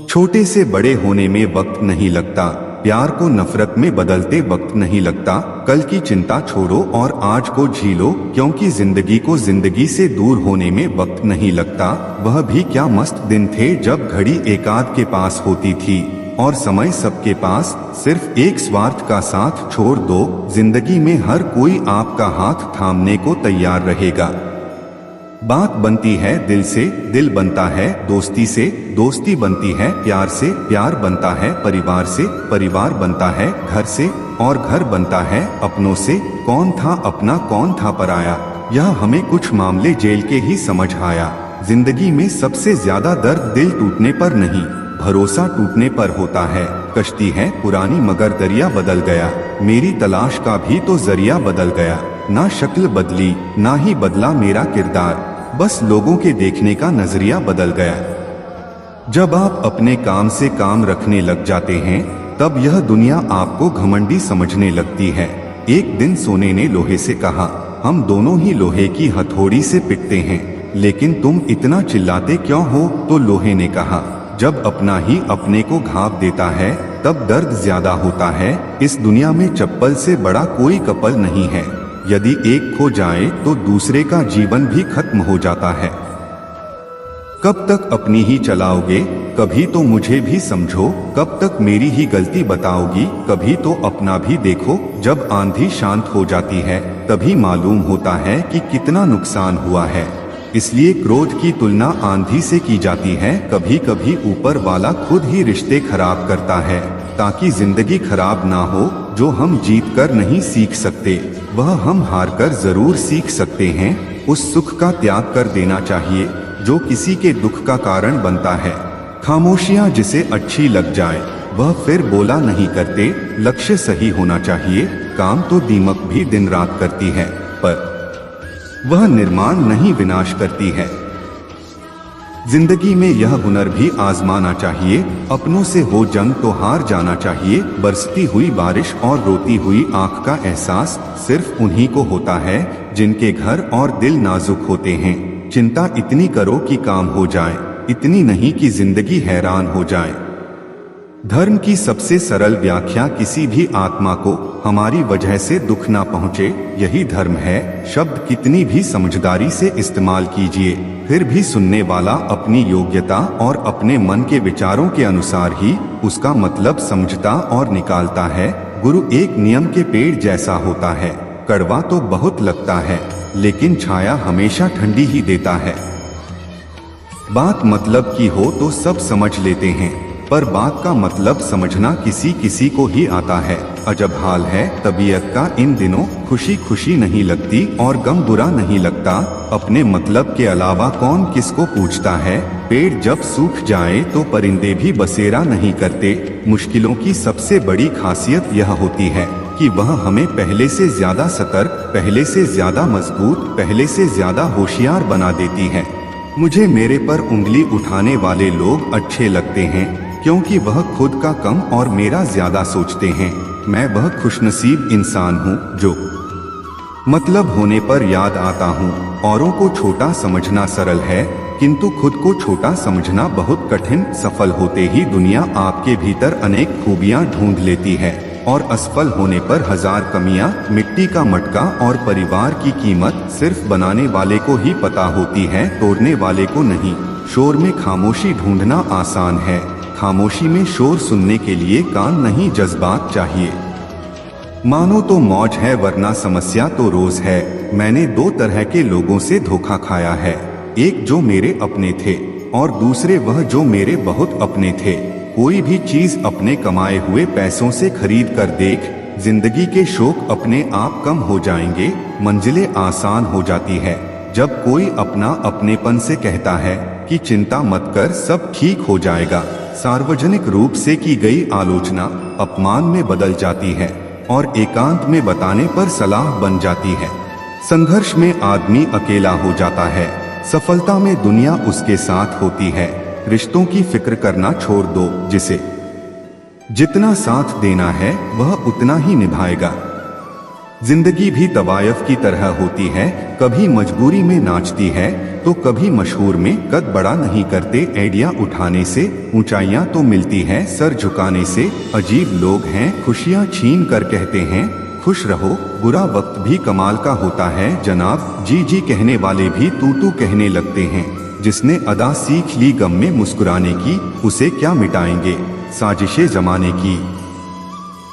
छोटे से बड़े होने में वक्त नहीं लगता, प्यार को नफरत में बदलते वक्त नहीं लगता। कल की चिंता छोड़ो और आज को जी लो, क्योंकि जिंदगी को जिंदगी से दूर होने में वक्त नहीं लगता। वह भी क्या मस्त दिन थे जब घड़ी एकाध के पास होती थी और समय सबके पास। सिर्फ एक स्वार्थ का साथ छोड़ दो, जिंदगी में हर कोई आपका हाथ थामने को तैयार रहेगा। बात बनती है दिल से, दिल बनता है दोस्ती से, दोस्ती बनती है प्यार से, प्यार बनता है परिवार से, परिवार बनता है घर से, और घर बनता है अपनों से। कौन था अपना कौन था पराया, यह हमें कुछ मामले जेल के ही समझ आया। जिंदगी में सबसे ज्यादा दर्द दिल टूटने पर नहीं, भरोसा टूटने पर होता है। कश्ती है पुरानी मगर दरिया बदल गया, मेरी तलाश का भी तो जरिया बदल गया। ना शक्ल बदली ना ही बदला मेरा किरदार, बस लोगों के देखने का नजरिया बदल गया। जब आप अपने काम से काम रखने लग जाते हैं, तब यह दुनिया आपको घमंडी समझने लगती है। एक दिन सोने ने लोहे से कहा, हम दोनों ही लोहे की हथौड़ी से पिटते हैं, लेकिन तुम इतना चिल्लाते क्यों हो? तो लोहे ने कहा, जब अपना ही अपने को घाव देता है तब दर्द ज्यादा होता है। इस दुनिया में चप्पल से बड़ा कोई कपल नहीं है, यदि एक खो जाए तो दूसरे का जीवन भी खत्म हो जाता है। कब तक अपनी ही चलाओगे, कभी तो मुझे भी समझो। कब तक मेरी ही गलती बताओगी, कभी तो अपना भी देखो। जब आंधी शांत हो जाती है तभी मालूम होता है कि कितना नुकसान हुआ है। इसलिए क्रोध की तुलना आंधी से की जाती है। कभी कभी ऊपर वाला खुद ही रिश्ते खराब करता है, ताकि जिंदगी खराब ना हो। जो हम जीत कर नहीं सीख सकते, वह हम हार कर जरूर सीख सकते हैं। उस सुख का त्याग कर देना चाहिए जो किसी के दुख का कारण बनता है। खामोशियां जिसे अच्छी लग जाए, वह फिर बोला नहीं करते। लक्ष्य सही होना चाहिए। काम तो दीमक भी दिन रात करती है, पर वह निर्माण नहीं विनाश करती है। जिंदगी में यह हुनर भी आजमाना चाहिए। अपनों से हो जंग तो हार जाना चाहिए। बरसती हुई बारिश और रोती हुई आंख का एहसास सिर्फ उन्हीं को होता है जिनके घर और दिल नाजुक होते हैं। चिंता इतनी करो कि काम हो जाए, इतनी नहीं कि जिंदगी हैरान हो जाए। धर्म की सबसे सरल व्याख्या, किसी भी आत्मा को हमारी वजह से दुख ना पहुँचे, यही धर्म है। शब्द कितनी भी समझदारी से इस्तेमाल कीजिए, फिर भी सुनने वाला अपनी योग्यता और अपने मन के विचारों के अनुसार ही उसका मतलब समझता और निकालता है। गुरु एक नियम के पेड़ जैसा होता है, कड़वा तो बहुत लगता है, लेकिन छाया हमेशा ठंडी ही देता है। बात मतलब की हो तो सब समझ लेते हैं, पर बात का मतलब समझना किसी किसी को ही आता है। अजब हाल है तबीयत का इन दिनों, खुशी खुशी नहीं लगती और गम बुरा नहीं लगता। अपने मतलब के अलावा कौन किसको पूछता है। पेड़ जब सूख जाए तो परिंदे भी बसेरा नहीं करते। मुश्किलों की सबसे बड़ी खासियत यह होती है कि वह हमें पहले से ज्यादा सतर्क, पहले से ज्यादा मजबूत, पहले से ज्यादा होशियार बना देती है। मुझे मेरे पर उंगली उठाने वाले लोग अच्छे लगते हैं, क्योंकि वह खुद का कम और मेरा ज्यादा सोचते हैं। मैं वह खुशनसीब इंसान हूँ जो मतलब होने पर याद आता हूँ। औरों को छोटा समझना सरल है, किंतु खुद को छोटा समझना बहुत कठिन। सफल होते ही दुनिया आपके भीतर अनेक खूबियाँ ढूंढ लेती है, और असफल होने पर हजार कमियां। मिट्टी का मटका और परिवार की कीमत सिर्फ बनाने वाले को ही पता होती है, तोड़ने वाले को नहीं। शोर में खामोशी ढूंढना आसान है, खामोशी में शोर सुनने के लिए कान नहीं, जज्बात चाहिए। मानो तो मौज है वरना समस्या तो रोज है। मैंने दो तरह के लोगों से धोखा खाया है, एक जो मेरे अपने थे और दूसरे वह जो मेरे बहुत अपने थे। कोई भी चीज अपने कमाए हुए पैसों से खरीद कर देख, जिंदगी के शौक अपने आप कम हो जाएंगे, मंजिलें आसान हो जाती है। जब कोई अपना अपनेपन से कहता है कि चिंता मत कर सब ठीक हो जाएगा, सार्वजनिक रूप से की गई आलोचना अपमान में बदल जाती है और एकांत में बताने पर सलाह बन जाती है। संघर्ष में आदमी अकेला हो जाता है, सफलता में दुनिया उसके साथ होती है। रिश्तों की फिक्र करना छोड़ दो, जिसे जितना साथ देना है वह उतना ही निभाएगा। जिंदगी भी तवायफ की तरह होती है, कभी मजबूरी में नाचती है तो कभी मशहूर में। कद बड़ा नहीं करते एडिया उठाने से, ऊंचाइयां तो मिलती है सर झुकाने से। अजीब लोग हैं खुशियां छीन कर कहते हैं खुश रहो। बुरा वक्त भी कमाल का होता है जनाब, जी जी कहने वाले भी तू तू कहने लगते हैं। जिसने अदा सीख ली गम में मुस्कुराने की, उसे क्या मिटाएंगे साजिशे जमाने की।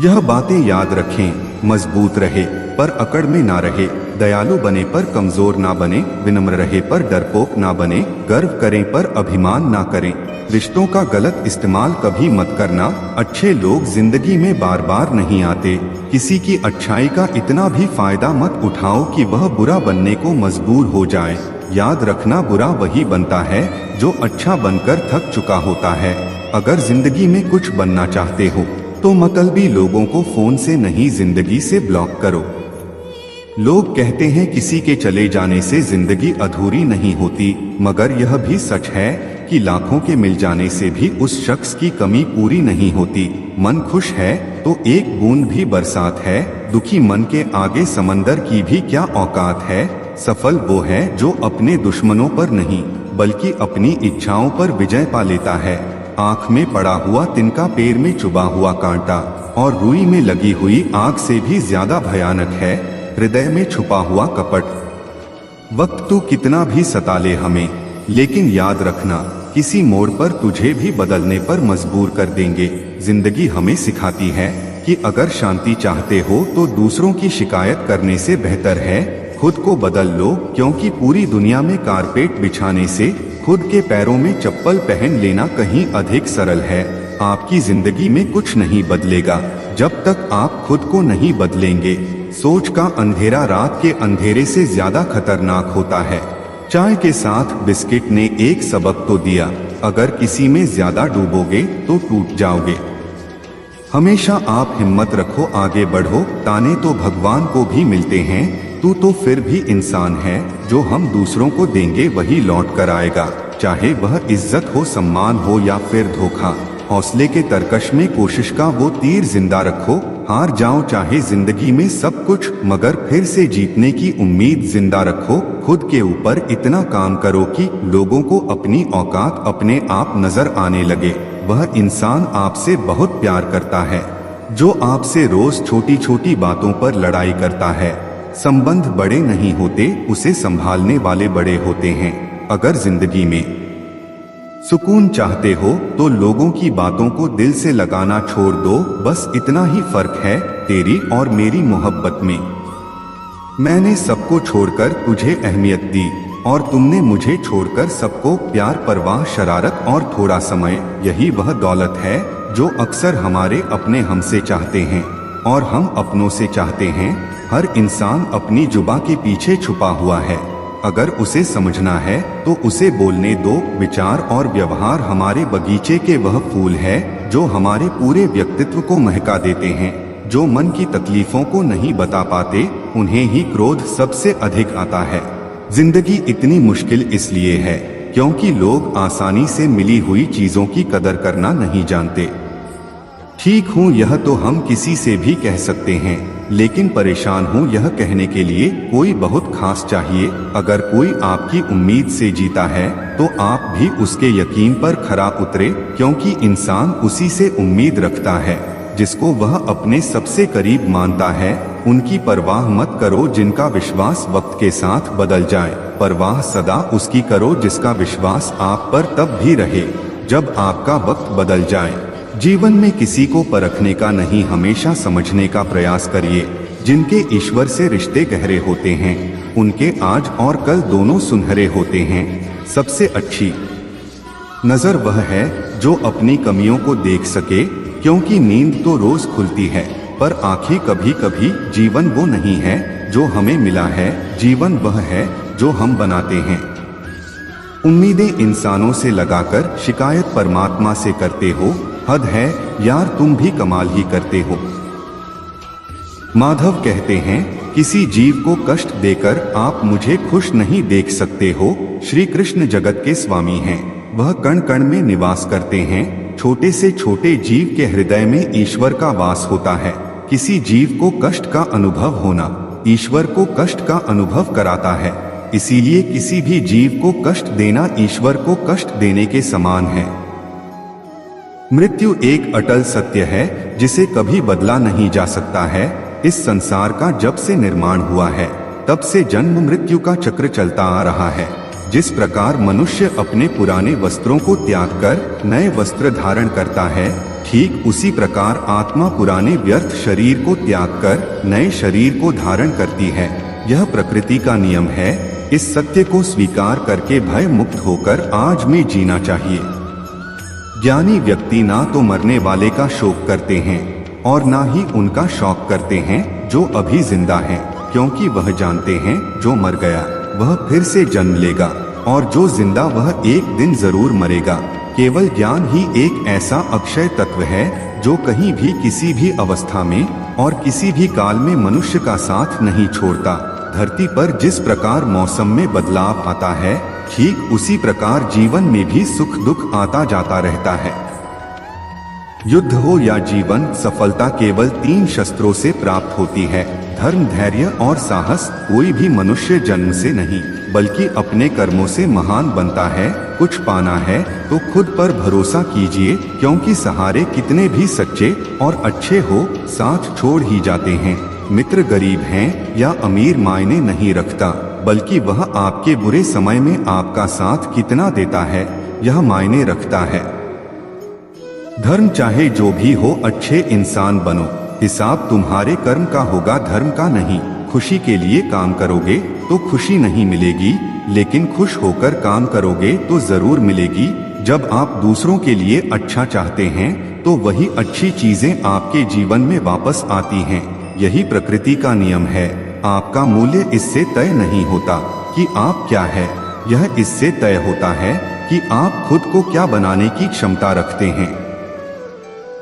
यह बातें याद रखें, मजबूत रहे पर अकड़ में ना रहे, दयालु बने पर कमजोर ना बने, विनम्र रहे पर डरपोक ना बने, गर्व करें पर अभिमान ना करें। रिश्तों का गलत इस्तेमाल कभी मत करना, अच्छे लोग जिंदगी में बार बार नहीं आते। किसी की अच्छाई का इतना भी फायदा मत उठाओ कि वह बुरा बनने को मजबूर हो जाए। याद रखना, बुरा वही बनता है जो अच्छा बनकर थक चुका होता है। अगर जिंदगी में कुछ बनना चाहते हो तो मतलबी लोगों को फोन से नहीं जिंदगी से ब्लॉक करो। लोग कहते हैं किसी के चले जाने से जिंदगी अधूरी नहीं होती, मगर यह भी सच है कि लाखों के मिल जाने से भी उस शख्स की कमी पूरी नहीं होती। मन खुश है तो एक बूंद भी बरसात है, दुखी मन के आगे समंदर की भी क्या औकात है। सफल वो है जो अपने दुश्मनों पर नहीं बल्कि अपनी इच्छाओं पर विजय पा लेता है। आँख में पड़ा हुआ तिनका, पैर में चुभा हुआ कांटा और रुई में लगी हुई आग से भी ज्यादा भयानक है हृदय में छुपा हुआ कपट। वक्त तो कितना भी सता ले हमें, लेकिन याद रखना किसी मोड़ पर तुझे भी बदलने पर मजबूर कर देंगे। जिंदगी हमें सिखाती है कि अगर शांति चाहते हो तो दूसरों की शिकायत करने से बेहतर है खुद को बदल लो, क्योंकि पूरी दुनिया में कारपेट बिछाने से खुद के पैरों में चप्पल पहन लेना कहीं अधिक सरल है। आपकी जिंदगी में कुछ नहीं बदलेगा जब तक आप खुद को नहीं बदलेंगे। सोच का अंधेरा रात के अंधेरे से ज्यादा खतरनाक होता है। चाय के साथ बिस्किट ने एक सबक तो दिया, अगर किसी में ज्यादा डूबोगे तो टूट जाओगे। हमेशा आप हिम्मत रखो, आगे बढ़ो। ताने तो भगवान को भी मिलते हैं, तू तो फिर भी इंसान है। जो हम दूसरों को देंगे वही लौट कर आएगा, चाहे वह इज्जत हो, सम्मान हो या फिर धोखा। हौसले के तरकश में कोशिश का वो तीर जिंदा रखो। हार जाओ चाहे जिंदगी में सब कुछ, मगर फिर से जीतने की उम्मीद जिंदा रखो। खुद के ऊपर इतना काम करो कि लोगों को अपनी औकात अपने आप नजर आने लगे। वह इंसान आपसे बहुत प्यार करता है जो आपसे रोज छोटी छोटी बातों पर लड़ाई करता है। संबंध बड़े नहीं होते, उसे संभालने वाले बड़े होते हैं। अगर जिंदगी में सुकून चाहते हो तो लोगों की बातों को दिल से लगाना छोड़ दो। बस इतना ही फर्क है तेरी और मेरी मोहब्बत में। मैंने सबको छोड़कर तुझे अहमियत दी और तुमने मुझे छोड़कर सबको प्यार, परवाह, शरारत और थोड़ा समय। यही वह दौलत है जो अक्सर हमारे अपने हमसे चाहते हैं और हम अपनों से चाहते हैं। हर इंसान अपनी जुबां के पीछे छुपा हुआ है, अगर उसे समझना है तो उसे बोलने दो। विचार और व्यवहार हमारे बगीचे के वह फूल है जो हमारे पूरे व्यक्तित्व को महका देते हैं। जो मन की तकलीफों को नहीं बता पाते उन्हें ही क्रोध सबसे अधिक आता है। जिंदगी इतनी मुश्किल इसलिए है क्योंकि लोग आसानी से मिली हुई चीजों की कदर करना नहीं जानते। ठीक हूँ यह तो हम किसी से भी कह सकते हैं, लेकिन परेशान हूँ यह कहने के लिए कोई बहुत खास चाहिए। अगर कोई आपकी उम्मीद से जीता है तो आप भी उसके यकीन पर खरा उतरे, क्योंकि इंसान उसी से उम्मीद रखता है जिसको वह अपने सबसे करीब मानता है। उनकी परवाह मत करो जिनका विश्वास वक्त के साथ बदल जाए, परवाह सदा उसकी करो जिसका विश्वास आप पर तब भी रहे जब आपका वक्त बदल जाए। जीवन में किसी को परखने का नहीं, हमेशा समझने का प्रयास करिए। जिनके ईश्वर से रिश्ते गहरे होते हैं उनके आज और कल दोनों सुनहरे होते हैं। सबसे अच्छी नजर वह है जो अपनी कमियों को देख सके, क्योंकि नींद तो रोज खुलती है पर आंखें कभी कभी। जीवन वो नहीं है जो हमें मिला है, जीवन वह है जो हम बनाते हैं। उम्मीदें इंसानों से लगाकर शिकायत परमात्मा से करते हो। हद है यार, तुम भी कमाल ही करते हो। माधव कहते हैं किसी जीव को कष्ट देकर आप मुझे खुश नहीं देख सकते हो। श्री कृष्ण जगत के स्वामी हैं, वह कण कण में निवास करते हैं। छोटे से छोटे जीव के हृदय में ईश्वर का वास होता है। किसी जीव को कष्ट का अनुभव होना ईश्वर को कष्ट का अनुभव कराता है। इसीलिए किसी भी जीव को कष्ट देना ईश्वर को कष्ट देने के समान है। मृत्यु एक अटल सत्य है जिसे कभी बदला नहीं जा सकता है। इस संसार का जब से निर्माण हुआ है तब से जन्म मृत्यु का चक्र चलता आ रहा है। जिस प्रकार मनुष्य अपने पुराने वस्त्रों को त्याग कर नए वस्त्र धारण करता है, ठीक उसी प्रकार आत्मा पुराने व्यर्थ शरीर को त्याग कर नए शरीर को धारण करती है। यह प्रकृति का नियम है। इस सत्य को स्वीकार करके भय मुक्त होकर आज में जीना चाहिए। ज्ञानी व्यक्ति ना तो मरने वाले का शोक करते हैं और ना ही उनका शौक करते हैं जो अभी जिंदा हैं, क्योंकि वह जानते हैं जो मर गया वह फिर से जन्म लेगा और जो जिंदा वह एक दिन जरूर मरेगा। केवल ज्ञान ही एक ऐसा अक्षय तत्व है जो कहीं भी किसी भी अवस्था में और किसी भी काल में मनुष्य का साथ नहीं छोड़ता। धरती पर जिस प्रकार मौसम में बदलाव आता है, ठीक उसी प्रकार जीवन में भी सुख दुख आता जाता रहता है। युद्ध हो या जीवन, सफलता केवल 3 शस्त्रों से प्राप्त होती है, धर्म, धैर्य और साहस। कोई भी मनुष्य जन्म से नहीं बल्कि अपने कर्मों से महान बनता है। कुछ पाना है तो खुद पर भरोसा कीजिए, क्योंकि सहारे कितने भी सच्चे और अच्छे हो साथ छोड़ ही जाते हैं। मित्र गरीब हैं या अमीर मायने नहीं रखता, बल्कि वह आपके बुरे समय में आपका साथ कितना देता है यह मायने रखता है। धर्म चाहे जो भी हो, अच्छे इंसान बनो। हिसाब तुम्हारे कर्म का होगा, धर्म का नहीं। खुशी के लिए काम करोगे तो खुशी नहीं मिलेगी, लेकिन खुश होकर काम करोगे तो जरूर मिलेगी। जब आप दूसरों के लिए अच्छा चाहते हैं तो वही अच्छी चीजें आपके जीवन में वापस आती हैं। यही प्रकृति का नियम है। आपका मूल्य इससे तय नहीं होता कि आप क्या है, यह इससे तय होता है कि आप खुद को क्या बनाने की क्षमता रखते हैं।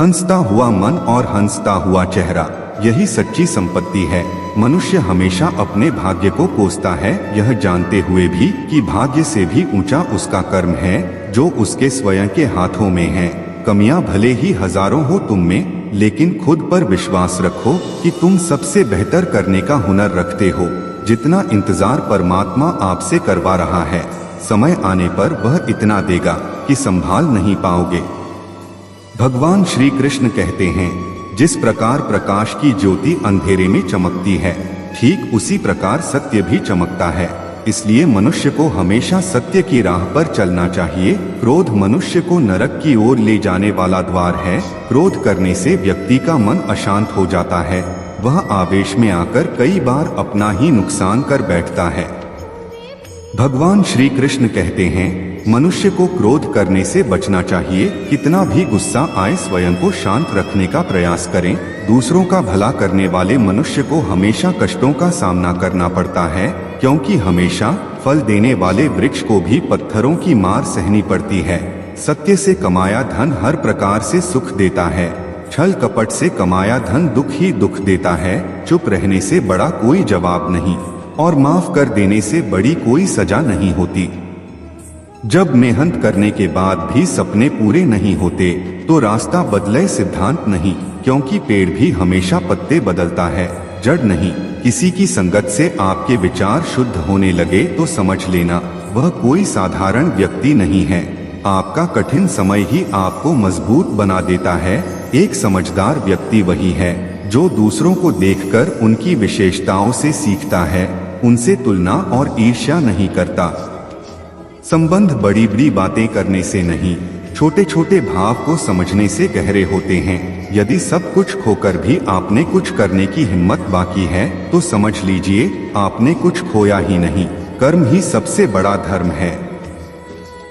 हंसता हुआ मन और हंसता हुआ चेहरा, यही सच्ची संपत्ति है। मनुष्य हमेशा अपने भाग्य को कोसता है, यह जानते हुए भी कि भाग्य से भी ऊंचा उसका कर्म है जो उसके स्वयं के हाथों में है। कमियां भले ही हजारों हो तुम में, लेकिन खुद पर विश्वास रखो कि तुम सबसे बेहतर करने का हुनर रखते हो। जितना इंतजार परमात्मा आपसे करवा रहा है, समय आने पर वह इतना देगा कि संभाल नहीं पाओगे। भगवान श्री कृष्ण कहते हैं, जिस प्रकार प्रकाश की ज्योति अंधेरे में चमकती है, ठीक उसी प्रकार सत्य भी चमकता है। इसलिए मनुष्य को हमेशा सत्य की राह पर चलना चाहिए। क्रोध मनुष्य को नरक की ओर ले जाने वाला द्वार है। क्रोध करने से व्यक्ति का मन अशांत हो जाता है। वह आवेश में आकर कई बार अपना ही नुकसान कर बैठता है। भगवान श्री कृष्ण कहते हैं, मनुष्य को क्रोध करने से बचना चाहिए। कितना भी गुस्सा आए, स्वयं को शांत रखने का प्रयास करें। दूसरों का भला करने वाले मनुष्य को हमेशा कष्टों का सामना करना पड़ता है, क्योंकि हमेशा फल देने वाले वृक्ष को भी पत्थरों की मार सहनी पड़ती है। सत्य से कमाया धन हर प्रकार से सुख देता है, छल कपट से कमाया धन दुख ही दुख देता है। चुप रहने से बड़ा कोई जवाब नहीं और माफ कर देने से बड़ी कोई सजा नहीं होती। जब मेहनत करने के बाद भी सपने पूरे नहीं होते तो रास्ता बदले सिद्धांत नहीं, क्योंकि पेड़ भी हमेशा पत्ते बदलता है, जड़ नहीं। किसी की संगत से आपके विचार शुद्ध होने लगे तो समझ लेना वह कोई साधारण व्यक्ति नहीं है। आपका कठिन समय ही आपको मजबूत बना देता है। एक समझदार व्यक्ति वही है जो दूसरों को देखकर उनकी विशेषताओं से सीखता है, उनसे तुलना और ईर्ष्या नहीं करता। संबंध बड़ी बड़ी बातें करने से नहीं, छोटे छोटे भाव को समझने से गहरे होते हैं। यदि सब कुछ खोकर भी आपने कुछ करने की हिम्मत बाकी है तो समझ लीजिए आपने कुछ खोया ही नहीं। कर्म ही सबसे बड़ा धर्म है।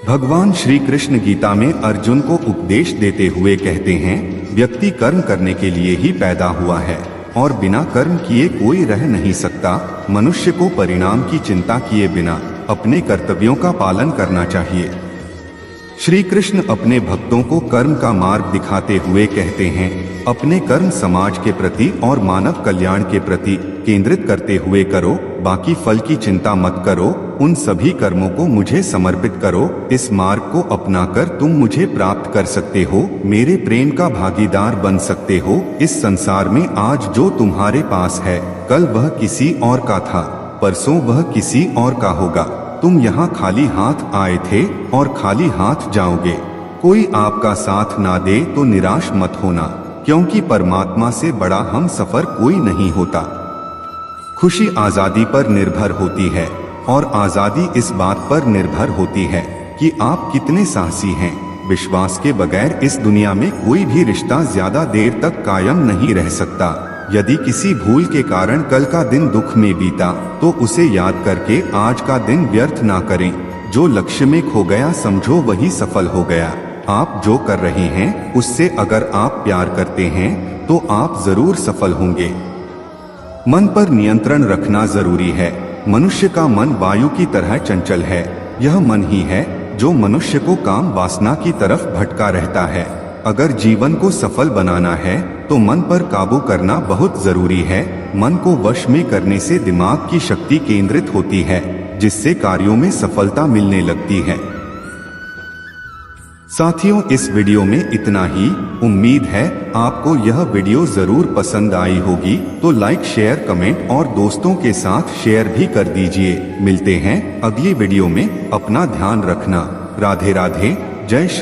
भगवान श्री कृष्ण गीता में अर्जुन को उपदेश देते हुए कहते हैं, व्यक्ति कर्म करने के लिए ही पैदा हुआ है और बिना कर्म किए कोई रह नहीं सकता। मनुष्य को परिणाम की चिंता किए बिना अपने कर्तव्यों का पालन करना चाहिए। श्री कृष्ण अपने भक्तों को कर्म का मार्ग दिखाते हुए कहते हैं, अपने कर्म समाज के प्रति और मानव कल्याण के प्रति केंद्रित करते हुए करो। बाकी फल की चिंता मत करो, उन सभी कर्मों को मुझे समर्पित करो। इस मार्ग को अपनाकर तुम मुझे प्राप्त कर सकते हो, मेरे प्रेम का भागीदार बन सकते हो। इस संसार में आज जो तुम्हारे पास है, कल वह किसी और का था, परसों वह किसी और का होगा। तुम यहाँ खाली हाथ आए थे और खाली हाथ जाओगे। कोई आपका साथ ना दे तो निराश मत होना, क्योंकि परमात्मा से बड़ा हम सफर कोई नहीं होता। खुशी आजादी पर निर्भर होती है और आजादी इस बात पर निर्भर होती है कि आप कितने साहसी हैं। विश्वास के बगैर इस दुनिया में कोई भी रिश्ता ज्यादा देर तक कायम नहीं रह सकता। यदि किसी भूल के कारण कल का दिन दुख में बीता तो उसे याद करके आज का दिन व्यर्थ ना करें। जो लक्ष्य में खो गया समझो वही सफल हो गया। आप जो कर रहे हैं उससे अगर आप प्यार करते हैं तो आप जरूर सफल होंगे। मन पर नियंत्रण रखना जरूरी है। मनुष्य का मन वायु की तरह चंचल है। यह मन ही है जो मनुष्य को काम वासना की तरफ भटका रहता है। अगर जीवन को सफल बनाना है तो मन पर काबू करना बहुत जरूरी है। मन को वश में करने से दिमाग की शक्ति केंद्रित होती है, जिससे कार्यों में सफलता मिलने लगती है। साथियों, इस वीडियो में इतना ही। उम्मीद है आपको यह वीडियो जरूर पसंद आई होगी, तो लाइक, शेयर, कमेंट और दोस्तों के साथ शेयर भी कर दीजिए। मिलते हैं अगली वीडियो में। अपना ध्यान रखना। राधे राधे। जय श्री